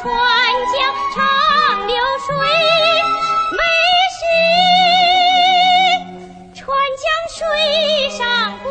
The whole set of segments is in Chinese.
川江长流水，美是川江水上过。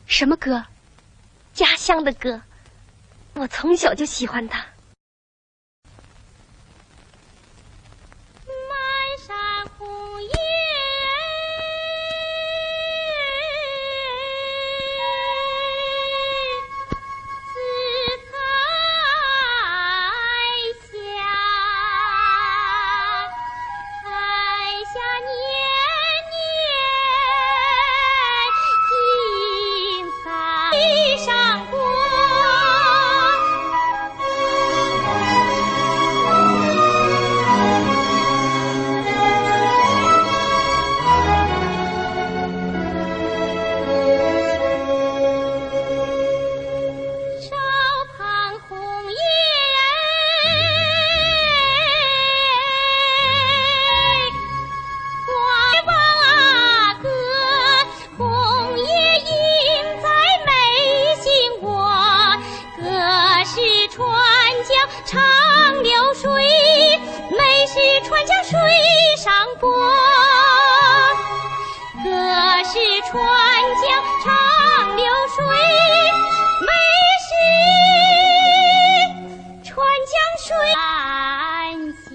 什么歌？家乡的歌，我从小就喜欢它。满山红叶紫彩霞，彩霞年年地上过。烧烫红叶我望歌，红叶映在眉心窝，歌是川江长流水，美是川江水上波。歌是川江长流水，美是川江水晚霞。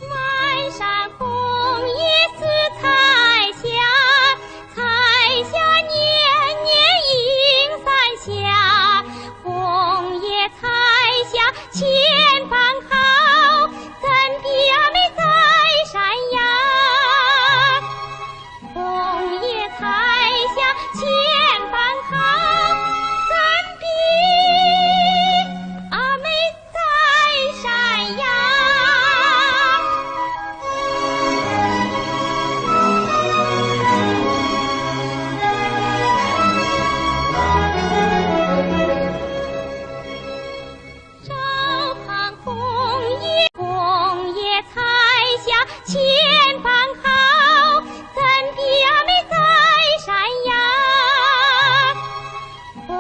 满山红叶似彩霞，彩霞年年映三峡，红叶彩霞千般好，怎比阿妹在山崖？红叶彩霞千般好，怎比阿妹在山崖？烧烫红叶彩霞千般好，怎比阿妹在山崖？红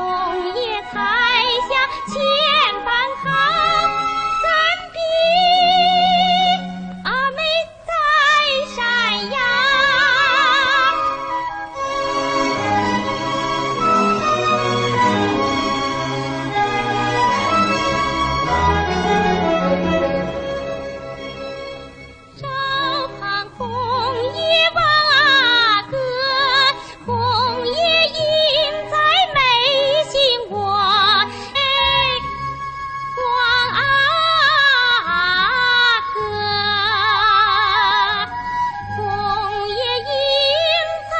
叶彩霞千般好，怎比阿妹在山崖？烧烫红叶望歌，红叶映在眉心窝，望歌，红叶映在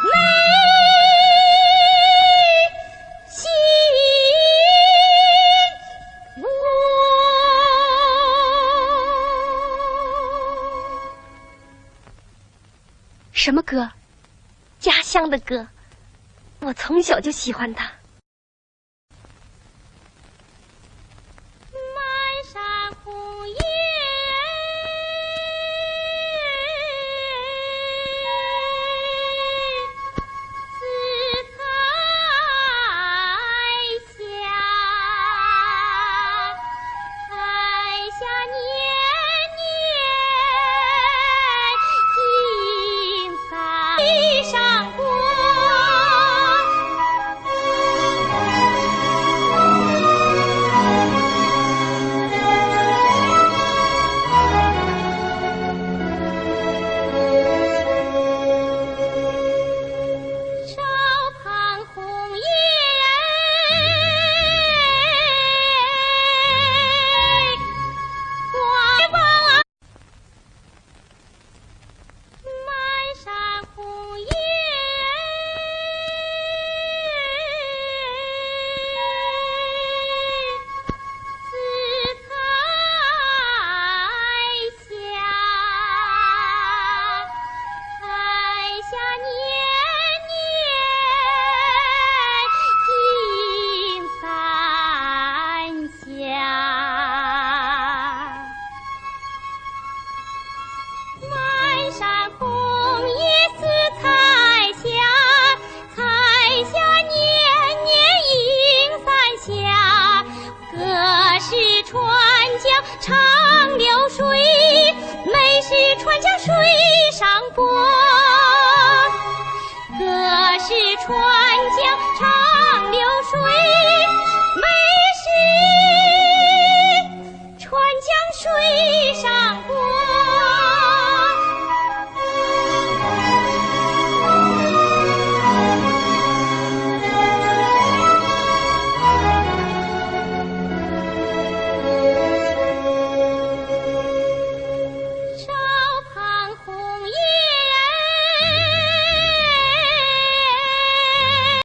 眉心窝。什么歌？家乡的歌，我从小就喜欢它。满山红叶紫彩霞，彩霞年年映在地上过。船江水上波，歌是船江长流水。